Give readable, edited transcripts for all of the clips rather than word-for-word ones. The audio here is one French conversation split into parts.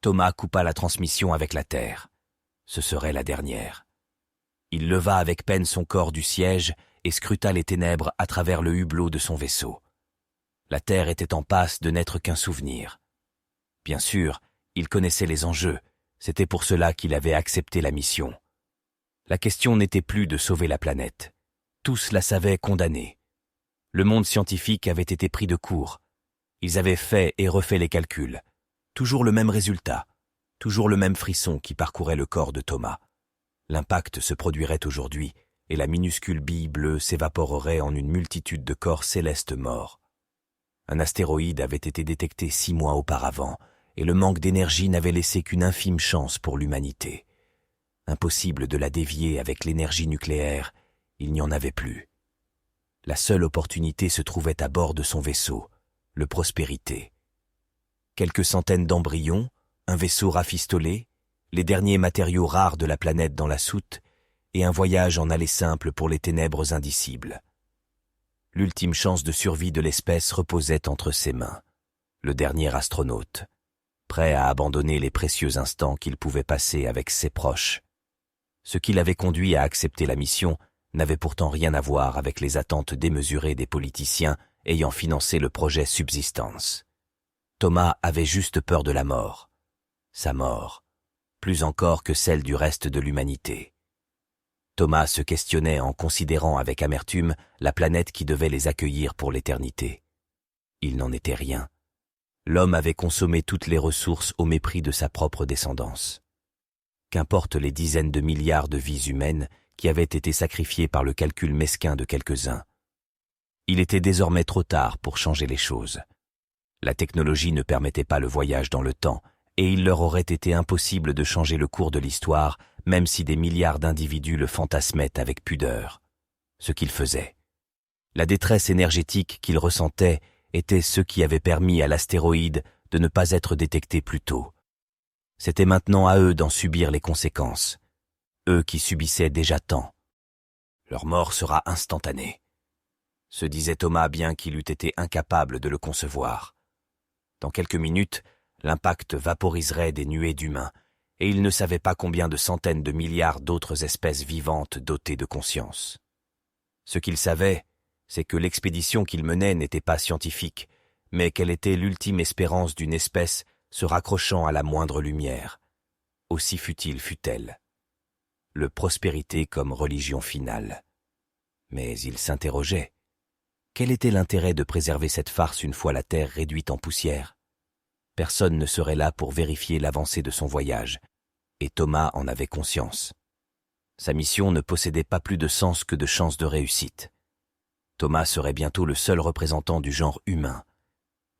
Thomas coupa la transmission avec la Terre. Ce serait la dernière. Il leva avec peine son corps du siège et scruta les ténèbres à travers le hublot de son vaisseau. La Terre était en passe de n'être qu'un souvenir. Bien sûr, il connaissait les enjeux, c'était pour cela qu'il avait accepté la mission. La question n'était plus de sauver la planète. Tous la savaient condamnée. Le monde scientifique avait été pris de court. Ils avaient fait et refait les calculs. Toujours le même résultat, toujours le même frisson qui parcourait le corps de Thomas. L'impact se produirait aujourd'hui, et la minuscule bille bleue s'évaporerait en une multitude de corps célestes morts. Un astéroïde avait été détecté 6 mois auparavant, et le manque d'énergie n'avait laissé qu'une infime chance pour l'humanité. Impossible de la dévier avec l'énergie nucléaire, il n'y en avait plus. La seule opportunité se trouvait à bord de son vaisseau, le Prospérité. Quelques centaines d'embryons, un vaisseau rafistolé, les derniers matériaux rares de la planète dans la soute, et un voyage en aller simple pour les ténèbres indicibles. L'ultime chance de survie de l'espèce reposait entre ses mains, le dernier astronaute, prêt à abandonner les précieux instants qu'il pouvait passer avec ses proches. Ce qui l'avait conduit à accepter la mission n'avait pourtant rien à voir avec les attentes démesurées des politiciens ayant financé le projet Subsistance. Thomas avait juste peur de la mort. Sa mort, plus encore que celle du reste de l'humanité. Thomas se questionnait en considérant avec amertume la planète qui devait les accueillir pour l'éternité. Il n'en était rien. L'homme avait consommé toutes les ressources au mépris de sa propre descendance. Qu'importe les dizaines de milliards de vies humaines qui avaient été sacrifiées par le calcul mesquin de quelques-uns. Il était désormais trop tard pour changer les choses. La technologie ne permettait pas le voyage dans le temps, et il leur aurait été impossible de changer le cours de l'histoire, même si des milliards d'individus le fantasmaient avec pudeur. Ce qu'ils faisaient. La détresse énergétique qu'ils ressentaient était ce qui avait permis à l'astéroïde de ne pas être détecté plus tôt. C'était maintenant à eux d'en subir les conséquences. Eux qui subissaient déjà tant. Leur mort sera instantanée, se disait Thomas bien qu'il eût été incapable de le concevoir. Dans quelques minutes, l'impact vaporiserait des nuées d'humains, et il ne savait pas combien de centaines de milliards d'autres espèces vivantes dotées de conscience. Ce qu'il savait, c'est que l'expédition qu'il menait n'était pas scientifique, mais qu'elle était l'ultime espérance d'une espèce se raccrochant à la moindre lumière, aussi futile fût-elle. Le Prospérité comme religion finale. Mais il s'interrogeait. Quel était l'intérêt de préserver cette farce une fois la Terre réduite en poussière? Personne ne serait là pour vérifier l'avancée de son voyage, et Thomas en avait conscience. Sa mission ne possédait pas plus de sens que de chances de réussite. Thomas serait bientôt le seul représentant du genre humain,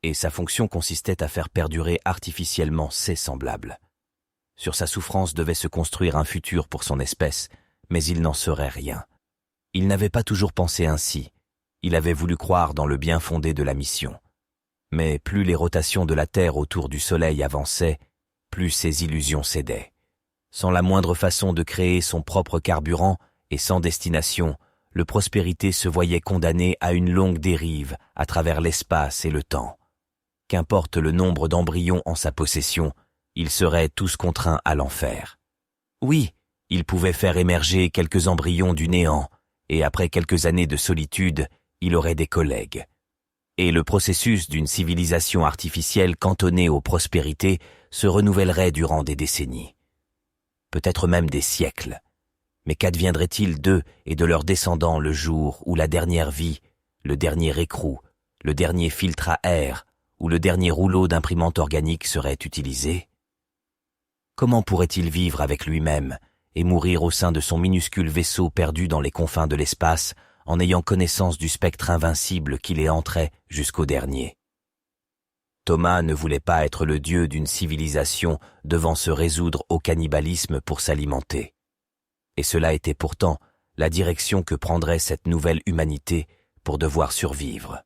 et sa fonction consistait à faire perdurer artificiellement ses semblables. Sur sa souffrance devait se construire un futur pour son espèce, mais il n'en serait rien. Il n'avait pas toujours pensé ainsi. Il avait voulu croire dans le bien fondé de la mission. Mais plus les rotations de la Terre autour du Soleil avançaient, plus ses illusions cédaient. Sans la moindre façon de créer son propre carburant et sans destination, le Prospérité se voyait condamné à une longue dérive à travers l'espace et le temps. Qu'importe le nombre d'embryons en sa possession, ils seraient tous contraints à l'enfer. Oui, il pouvait faire émerger quelques embryons du néant, et après quelques années de solitude, il aurait des collègues. Et le processus d'une civilisation artificielle cantonnée aux prospérités se renouvellerait durant des décennies. Peut-être même des siècles. Mais qu'adviendrait-il d'eux et de leurs descendants le jour où la dernière vie, le dernier écrou, le dernier filtre à air ou le dernier rouleau d'imprimante organique serait utilisé? Comment pourrait-il vivre avec lui-même et mourir au sein de son minuscule vaisseau perdu dans les confins de l'espace en ayant connaissance du spectre invincible qui les entrait jusqu'au dernier? Thomas ne voulait pas être le dieu d'une civilisation devant se résoudre au cannibalisme pour s'alimenter. Et cela était pourtant la direction que prendrait cette nouvelle humanité pour devoir survivre.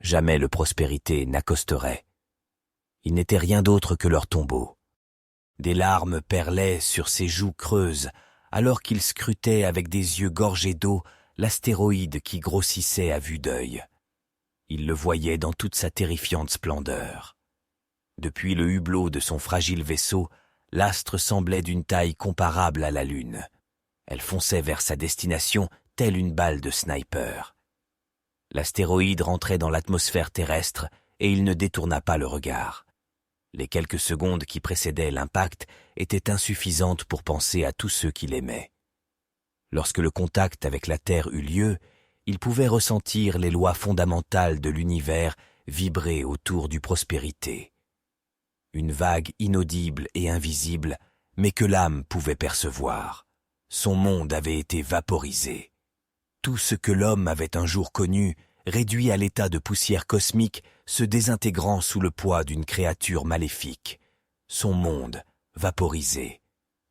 Jamais le Prospérité n'accosterait. Il n'était rien d'autre que leur tombeau. Des larmes perlaient sur ses joues creuses, alors qu'il scrutait avec des yeux gorgés d'eau l'astéroïde qui grossissait à vue d'œil. Il le voyait dans toute sa terrifiante splendeur. Depuis le hublot de son fragile vaisseau, l'astre semblait d'une taille comparable à la Lune. Elle fonçait vers sa destination telle une balle de sniper. L'astéroïde rentrait dans l'atmosphère terrestre et il ne détourna pas le regard. Les quelques secondes qui précédaient l'impact étaient insuffisantes pour penser à tous ceux qu'il aimait. Lorsque le contact avec la Terre eut lieu, il pouvait ressentir les lois fondamentales de l'univers vibrer autour du Prospérité. Une vague inaudible et invisible, mais que l'âme pouvait percevoir. Son monde avait été vaporisé. Tout ce que l'homme avait un jour connu, réduit à l'état de poussière cosmique, se désintégrant sous le poids d'une créature maléfique. Son monde, vaporisé.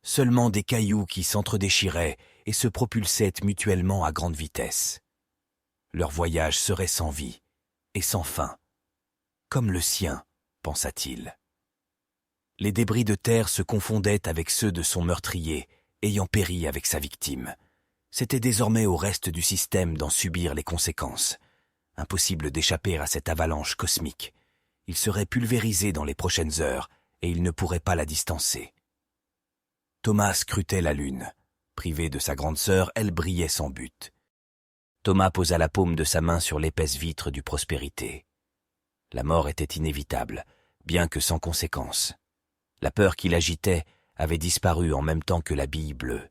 Seulement des cailloux qui s'entredéchiraient et se propulsaient mutuellement à grande vitesse. Leur voyage serait sans vie et sans fin. Comme le sien, pensa-t-il. Les débris de terre se confondaient avec ceux de son meurtrier, ayant péri avec sa victime. C'était désormais au reste du système d'en subir les conséquences. Impossible d'échapper à cette avalanche cosmique. Il serait pulvérisé dans les prochaines heures, et il ne pourrait pas la distancer. Thomas scrutait la lune. Privée de sa grande sœur, elle brillait sans but. Thomas posa la paume de sa main sur l'épaisse vitre du Prospérité. La mort était inévitable, bien que sans conséquence. La peur qui l'agitait avait disparu en même temps que la bille bleue.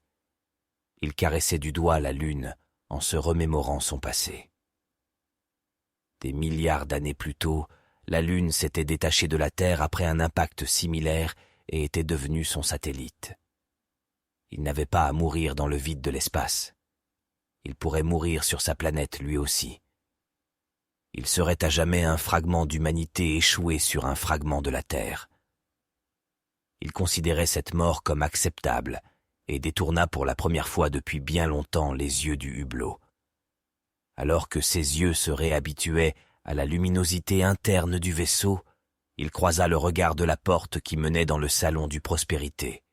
Il caressait du doigt la lune en se remémorant son passé. Des milliards d'années plus tôt, la lune s'était détachée de la Terre après un impact similaire et était devenue son satellite. Il n'avait pas à mourir dans le vide de l'espace. Il pourrait mourir sur sa planète lui aussi. Il serait à jamais un fragment d'humanité échoué sur un fragment de la Terre. Il considérait cette mort comme acceptable et détourna pour la première fois depuis bien longtemps les yeux du hublot. Alors que ses yeux se réhabituaient à la luminosité interne du vaisseau, il croisa le regard de la porte qui menait dans le salon du Prospérité.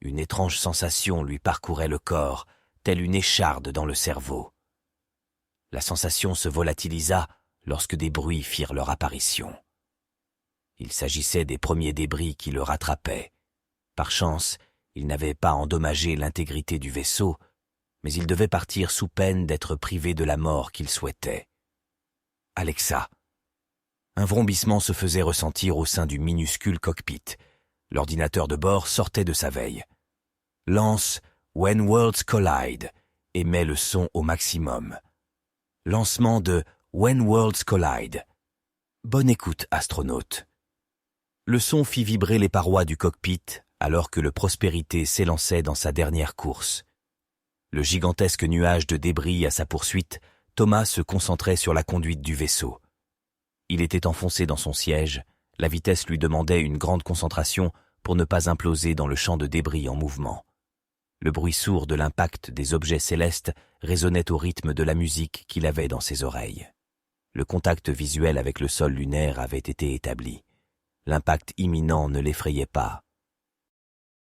Une étrange sensation lui parcourait le corps, telle une écharde dans le cerveau. La sensation se volatilisa lorsque des bruits firent leur apparition. Il s'agissait des premiers débris qui le rattrapaient. Par chance, il n'avait pas endommagé l'intégrité du vaisseau, mais il devait partir sous peine d'être privé de la mort qu'il souhaitait. Alexa. Un vrombissement se faisait ressentir au sein du minuscule cockpit. L'ordinateur de bord sortait de sa veille. Lance When Worlds Collide émet le son au maximum. Lancement de When Worlds Collide. Bonne écoute, astronaute. Le son fit vibrer les parois du cockpit alors que le Prospérité s'élançait dans sa dernière course. Le gigantesque nuage de débris à sa poursuite, Thomas se concentrait sur la conduite du vaisseau. Il était enfoncé dans son siège, la vitesse lui demandait une grande concentration pour ne pas imploser dans le champ de débris en mouvement. Le bruit sourd de l'impact des objets célestes résonnait au rythme de la musique qu'il avait dans ses oreilles. Le contact visuel avec le sol lunaire avait été établi. L'impact imminent ne l'effrayait pas.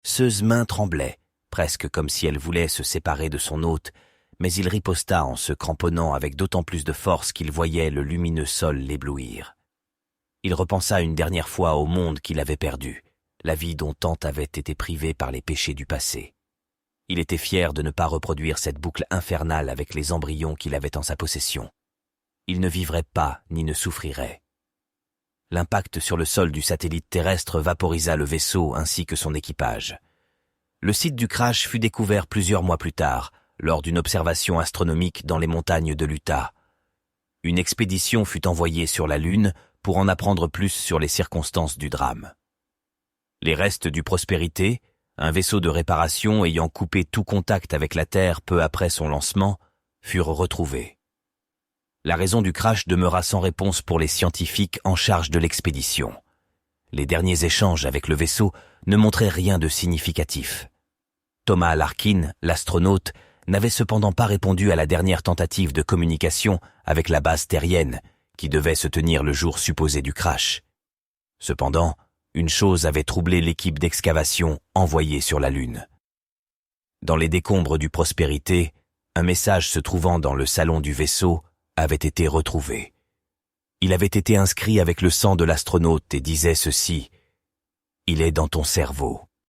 Ses mains tremblaient, presque comme si elle voulait se séparer de son hôte, mais il riposta en se cramponnant avec d'autant plus de force qu'il voyait le lumineux sol l'éblouir. Il repensa une dernière fois au monde qu'il avait perdu, la vie dont tant avait été privé par les péchés du passé. Il était fier de ne pas reproduire cette boucle infernale avec les embryons qu'il avait en sa possession. Il ne vivrait pas ni ne souffrirait. L'impact sur le sol du satellite terrestre vaporisa le vaisseau ainsi que son équipage. Le site du crash fut découvert plusieurs mois plus tard, lors d'une observation astronomique dans les montagnes de l'Utah. Une expédition fut envoyée sur la Lune pour en apprendre plus sur les circonstances du drame. Les restes du Prospérité, un vaisseau de réparation ayant coupé tout contact avec la Terre peu après son lancement, furent retrouvés. La raison du crash demeura sans réponse pour les scientifiques en charge de l'expédition. Les derniers échanges avec le vaisseau ne montraient rien de significatif. Thomas Larkin, l'astronaute, n'avait cependant pas répondu à la dernière tentative de communication avec la base terrienne, qui devait se tenir le jour supposé du crash. Cependant, une chose avait troublé l'équipe d'excavation envoyée sur la Lune. Dans les décombres du Prospérité, un message se trouvant dans le salon du vaisseau avait été retrouvé. Il avait été inscrit avec le sang de l'astronaute et disait ceci: « Il est dans ton cerveau.